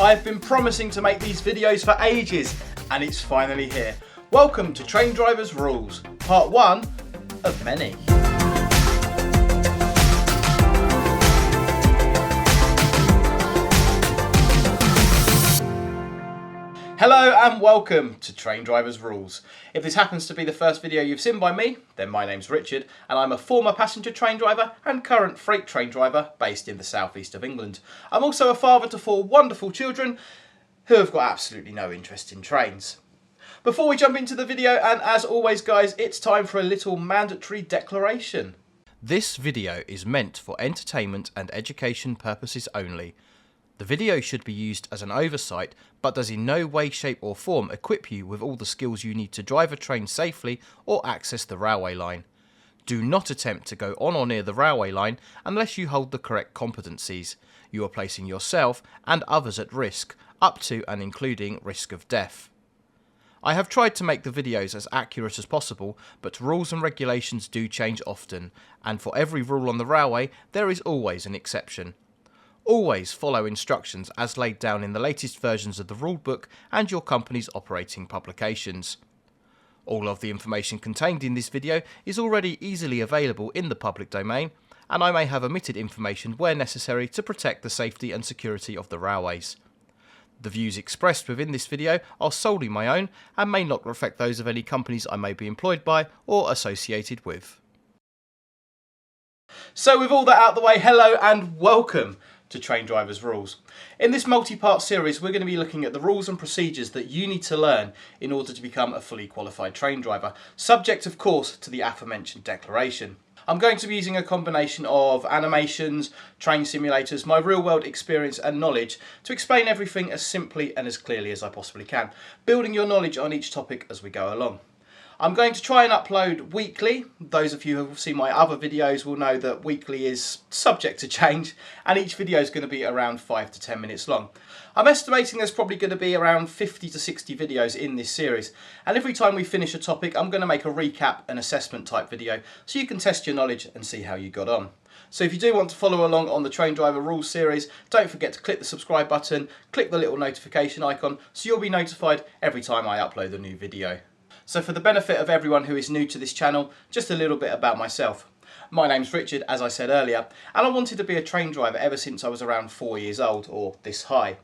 I've been promising to make these videos for ages, and it's finally here. Welcome to Train Drivers Rules, part 1 of many. Hello and welcome to Train Drivers Rules. If this happens to be the first video you've seen by me, then my name's Richard and I'm a former passenger train driver and current freight train driver based in the southeast of England. I'm also a father to 4 wonderful children who have got absolutely no interest in trains. Before we jump into the video, and as always guys, it's time for a little mandatory declaration. This video is meant for entertainment and education purposes only. The video should be used as an oversight, but does in no way, shape or form equip you with all the skills you need to drive a train safely or access the railway line. Do not attempt to go on or near the railway line unless you hold the correct competencies. You are placing yourself and others at risk, up to and including risk of death. I have tried to make the videos as accurate as possible, but rules and regulations do change often, and for every rule on the railway there is always an exception. Always follow instructions as laid down in the latest versions of the rulebook and your company's operating publications. All of the information contained in this video is already easily available in the public domain, and I may have omitted information where necessary to protect the safety and security of the railways. The views expressed within this video are solely my own and may not reflect those of any companies I may be employed by or associated with. So with all that out of the way, hello and welcome to Train Drivers Rules. In this multi-part series we're going to be looking at the rules and procedures that you need to learn in order to become a fully qualified train driver, subject of course to the aforementioned declaration. I'm going to be using a combination of animations, train simulators, my real world experience and knowledge to explain everything as simply and as clearly as I possibly can, building your knowledge on each topic as we go along. I'm going to try and upload weekly. Those of you who have seen my other videos will know that weekly is subject to change, and each video is going to be around 5 to 10 minutes long. I'm estimating there's probably going to be around 50 to 60 videos in this series, and every time we finish a topic I'm going to make a recap and assessment type video so you can test your knowledge and see how you got on. So if you do want to follow along on the Train Driver Rules series, don't forget to click the subscribe button, click the little notification icon so you'll be notified every time I upload a new video. So for the benefit of everyone who is new to this channel, just a little bit about myself. My name's Richard, as I said earlier, and I wanted to be a train driver ever since I was around 4 years old, or this high.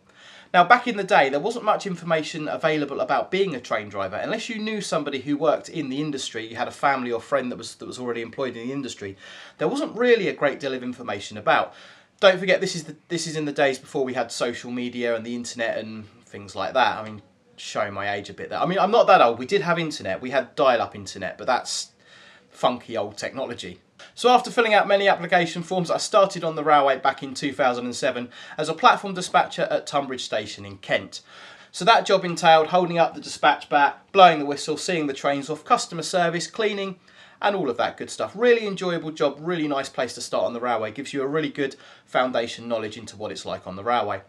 Now back in the day there wasn't much information available about being a train driver unless you knew somebody who worked in the industry, you had a family or friend that was already employed in the industry. There wasn't really a great deal of information about. Don't forget this is in the days before we had social media and the internet and things like that. I mean, showing my age a bit there. I mean, I'm not that old. We did have internet. We had dial-up internet, but that's funky old technology. So after filling out many application forms, I started on the railway back in 2007 as a platform dispatcher at Tunbridge Station in Kent. So that job entailed holding up the dispatch bat, blowing the whistle, seeing the trains off, customer service, cleaning, and all of that good stuff. Really enjoyable job, really nice place to start on the railway. Gives you a really good foundation knowledge into what it's like on the railway.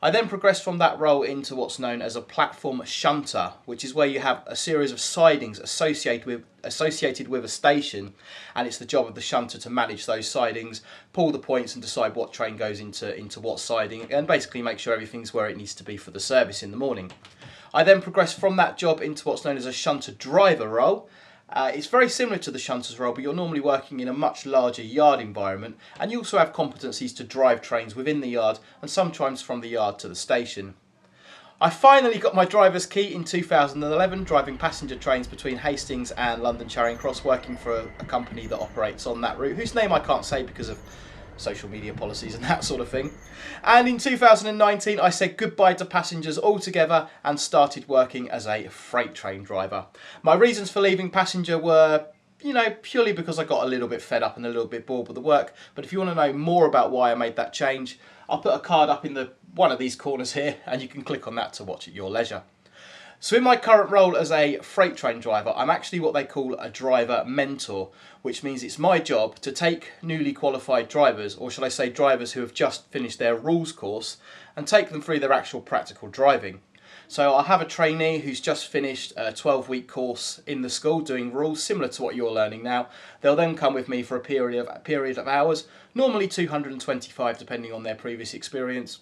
I then progressed from that role into what's known as a platform shunter, which is where you have a series of sidings associated with a station, and it's the job of the shunter to manage those sidings, pull the points and decide what train goes into what siding, and basically make sure everything's where it needs to be for the service in the morning. I then progressed from that job into what's known as a shunter driver role. It's very similar to the shunter's role, but you're normally working in a much larger yard environment, and you also have competencies to drive trains within the yard and sometimes from the yard to the station. I finally got my driver's key in 2011, driving passenger trains between Hastings and London Charing Cross, working for a company that operates on that route, whose name I can't say because of social media policies and that sort of thing. And in 2019 I said goodbye to passengers altogether and started working as a freight train driver. My reasons for leaving passenger were, purely because I got a little bit fed up and a little bit bored with the work. But if you want to know more about why I made that change, I'll put a card up in one of these corners here and you can click on that to watch at your leisure. So in my current role as a freight train driver, I'm actually what they call a driver mentor, which means it's my job to take newly qualified drivers, or shall I say drivers who have just finished their rules course, and take them through their actual practical driving. So I'll have a trainee who's just finished a 12-week course in the school doing rules similar to what you're learning now. They'll then come with me for a period of hours, normally 225 depending on their previous experience.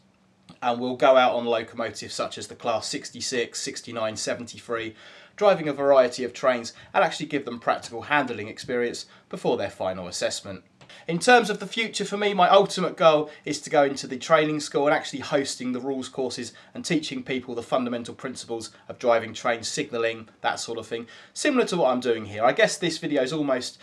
and we'll go out on locomotives such as the Class 66, 69, 73, driving a variety of trains and actually give them practical handling experience before their final assessment. In terms of the future for me, my ultimate goal is to go into the training school and actually hosting the rules courses and teaching people the fundamental principles of driving trains, signalling, that sort of thing. Similar to what I'm doing here. I guess this video is almost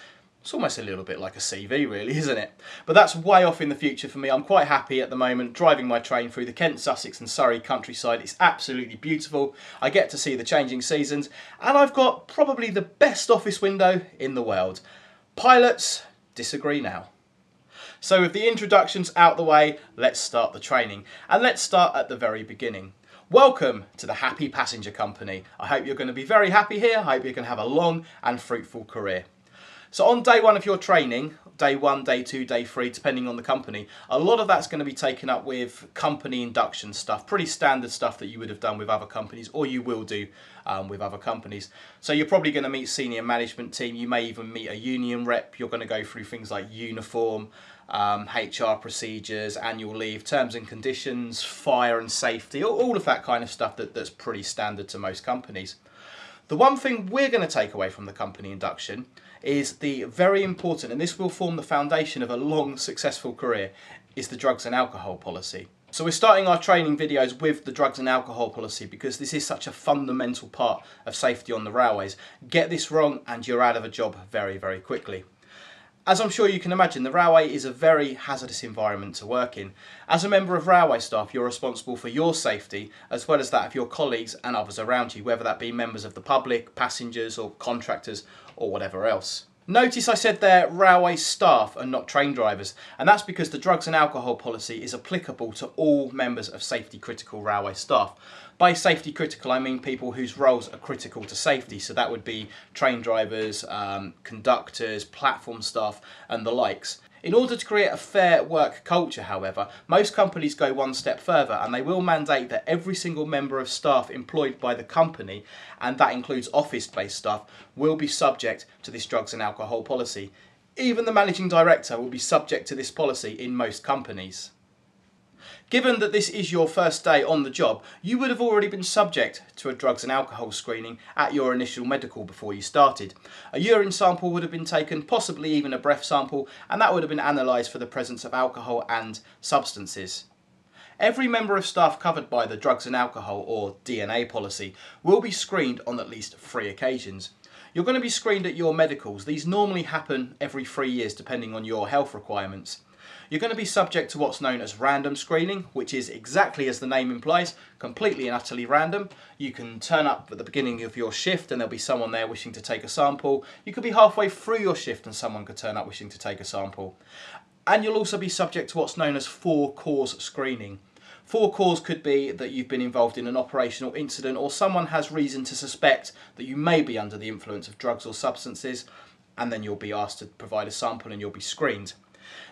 a little bit like a CV really, isn't it? But that's way off in the future for me. I'm quite happy at the moment driving my train through the Kent, Sussex and Surrey countryside. It's absolutely beautiful. I get to see the changing seasons and I've got probably the best office window in the world. Pilots disagree now. So with the introductions out the way, let's start the training. And let's start at the very beginning. Welcome to the Happy Passenger Company. I hope you're going to be very happy here. I hope you're going to have a long and fruitful career. So on day one of your training, day 1, day 2, day 3, depending on the company, a lot of that's going to be taken up with company induction stuff, pretty standard stuff that you would have done with other companies or you will do with other companies. So you're probably going to meet senior management team, you may even meet a union rep, you're going to go through things like uniform, HR procedures, annual leave, terms and conditions, fire and safety, all of that kind of stuff that's pretty standard to most companies. The one thing we're going to take away from the company induction is the very important, and this will form the foundation of a long, successful career, is the drugs and alcohol policy. So we're starting our training videos with the drugs and alcohol policy because this is such a fundamental part of safety on the railways. Get this wrong and you're out of a job very, very quickly. As I'm sure you can imagine, the railway is a very hazardous environment to work in. As a member of railway staff, you're responsible for your safety as well as that of your colleagues and others around you, whether that be members of the public, passengers or contractors or whatever else. Notice I said there railway staff and not train drivers, and that's because the drugs and alcohol policy is applicable to all members of safety critical railway staff. By safety critical I mean people whose roles are critical to safety, so that would be train drivers, conductors, platform staff and the likes. In order to create a fair work culture, however, most companies go one step further and they will mandate that every single member of staff employed by the company, and that includes office-based staff, will be subject to this drugs and alcohol policy. Even the managing director will be subject to this policy in most companies. Given that this is your first day on the job, you would have already been subject to a drugs and alcohol screening at your initial medical before you started. A urine sample would have been taken, possibly even a breath sample, and that would have been analysed for the presence of alcohol and substances. Every member of staff covered by the drugs and alcohol or DNA policy will be screened on at least 3 occasions. You're going to be screened at your medicals. These normally happen every 3 years depending on your health requirements. You're going to be subject to what's known as random screening, which is exactly as the name implies, completely and utterly random. You can turn up at the beginning of your shift and there'll be someone there wishing to take a sample. You could be halfway through your shift and someone could turn up wishing to take a sample. And you'll also be subject to what's known as 4-cause screening. 4 cause could be that you've been involved in an operational incident or someone has reason to suspect that you may be under the influence of drugs or substances, and then you'll be asked to provide a sample and you'll be screened.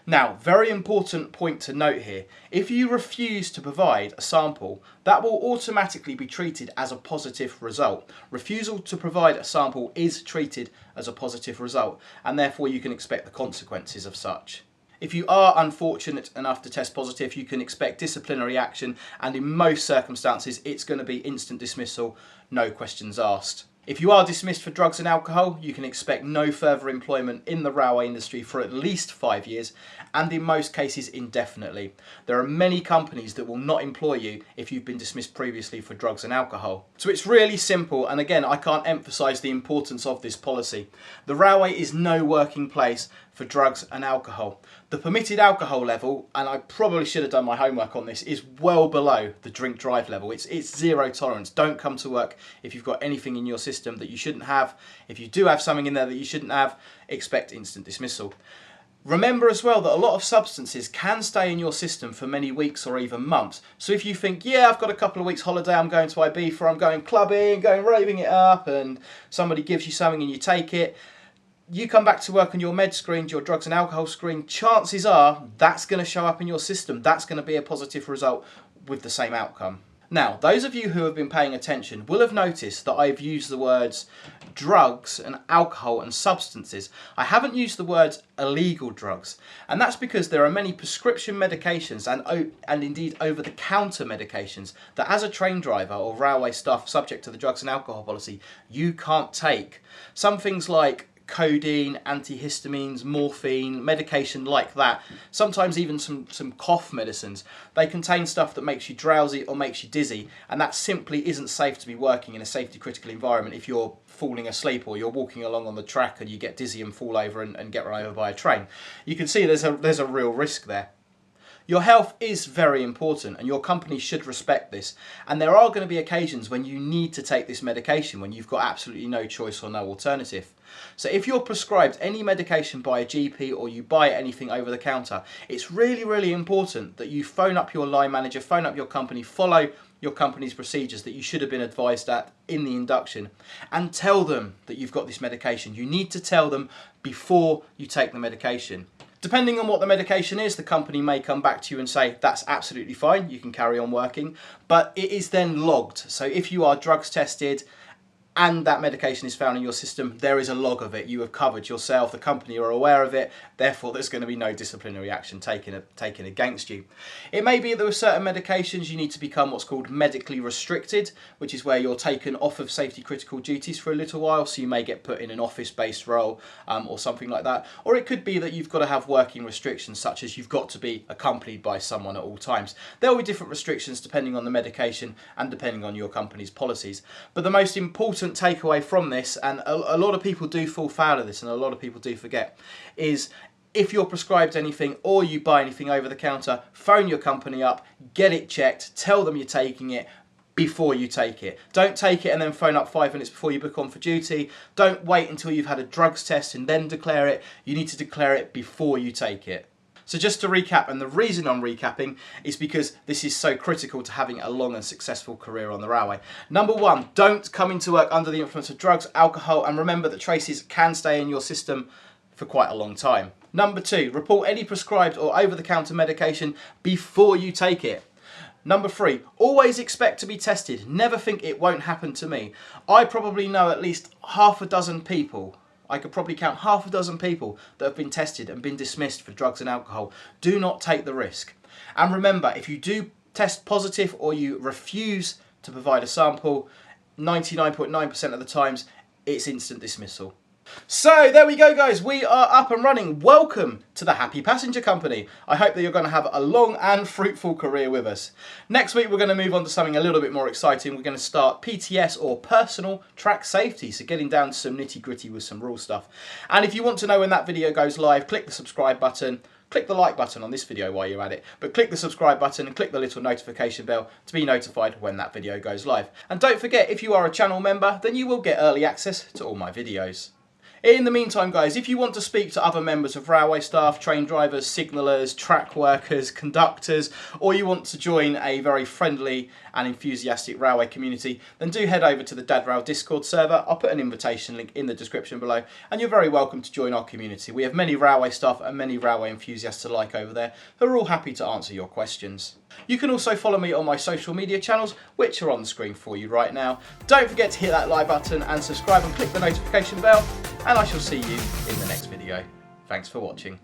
Now, very important point to note here, if you refuse to provide a sample, that will automatically be treated as a positive result. Refusal to provide a sample is treated as a positive result, and therefore you can expect the consequences of such. If you are unfortunate enough to test positive, you can expect disciplinary action, and in most circumstances it's going to be instant dismissal, no questions asked. If you are dismissed for drugs and alcohol, you can expect no further employment in the railway industry for at least 5 years, and in most cases indefinitely. There are many companies that will not employ you if you've been dismissed previously for drugs and alcohol. So it's really simple, and again, I can't emphasise the importance of this policy. The railway is no working place for drugs and alcohol. The permitted alcohol level, and I probably should have done my homework on this, is well below the drink drive level. It's zero tolerance. Don't come to work if you've got anything in your system that you shouldn't have. If you do have something in there that you shouldn't have, expect instant dismissal. Remember as well that a lot of substances can stay in your system for many weeks or even months. So if you think, yeah, I've got a couple of weeks holiday, I'm going to Ibiza, I'm going clubbing, going raving it up, and somebody gives you something and you take it, you come back to work and your med screened, your drugs and alcohol screen, chances are that's going to show up in your system. That's going to be a positive result with the same outcome. Now, those of you who have been paying attention will have noticed that I've used the words drugs and alcohol and substances. I haven't used the words illegal drugs, and that's because there are many prescription medications and indeed over-the-counter medications that as a train driver or railway staff subject to the drugs and alcohol policy, you can't take. Some things like codeine, antihistamines, morphine, medication like that, sometimes even some cough medicines. They contain stuff that makes you drowsy or makes you dizzy, and that simply isn't safe to be working in a safety critical environment if you're falling asleep or you're walking along on the track and you get dizzy and fall over and get run over by a train. You can see there's a real risk there. Your health is very important and your company should respect this, and there are going to be occasions when you need to take this medication when you've got absolutely no choice or no alternative. So if you're prescribed any medication by a GP or you buy anything over the counter, it's really important that you phone up your line manager, phone up your company, follow your company's procedures that you should have been advised at in the induction, and tell them that you've got this medication. You need to tell them before you take the medication. Depending on what the medication is, the company may come back to you and say, that's absolutely fine, you can carry on working, but it is then logged. So if you are drugs tested and that medication is found in your system, there is a log of it. You have covered yourself, the company are aware of it, therefore there's going to be no disciplinary action taken against you. It may be that with certain medications you need to become what's called medically restricted, which is where you're taken off of safety critical duties for a little while, so you may get put in an office-based role or something like that. Or it could be that you've got to have working restrictions, such as you've got to be accompanied by someone at all times. There will be different restrictions depending on the medication and depending on your company's policies. But the most important takeaway from this, and a lot of people do fall foul of this and a lot of people do forget, is if you're prescribed anything or you buy anything over the counter, phone your company up, get it checked, tell them you're taking it before you take it. Don't take it and then phone up 5 minutes before you book on for duty. Don't wait until you've had a drugs test and then declare it. You need to declare it before you take it. So just to recap, and the reason I'm recapping is because this is so critical to having a long and successful career on the railway. Number one, don't come into work under the influence of drugs, alcohol, and remember that traces can stay in your system for quite a long time. Number two, report any prescribed or over-the-counter medication before you take it. Number three, always expect to be tested. Never think it won't happen to me. I probably know at least half a dozen people, I could probably count half a dozen people that have been tested and been dismissed for drugs and alcohol. Do not take the risk. And remember, if you do test positive or you refuse to provide a sample, 99.9% of the times, it's instant dismissal. So there we go, guys, we are up and running. Welcome to the Happy Passenger Company. I hope that you're going to have a long and fruitful career with us. Next week we're going to move on to something a little bit more exciting. We're going to start PTS, or personal track safety, so getting down to some nitty gritty with some rule stuff. And if you want to know when that video goes live, click the subscribe button. Click the like button on this video while you're at it, but click the subscribe button and click the little notification bell to be notified when that video goes live. And don't forget, if you are a channel member, then you will get early access to all my videos. In the meantime, guys, if you want to speak to other members of railway staff, train drivers, signallers, track workers, conductors, or you want to join a very friendly and enthusiastic railway community, then do head over to the DadRail Discord server. I'll put an invitation link in the description below, and you're very welcome to join our community. We have many railway staff and many railway enthusiasts alike over there who are all happy to answer your questions. You can also follow me on my social media channels, which are on the screen for you right now. Don't forget to hit that like button and subscribe and click the notification bell, and I shall see you in the next video. Thanks for watching.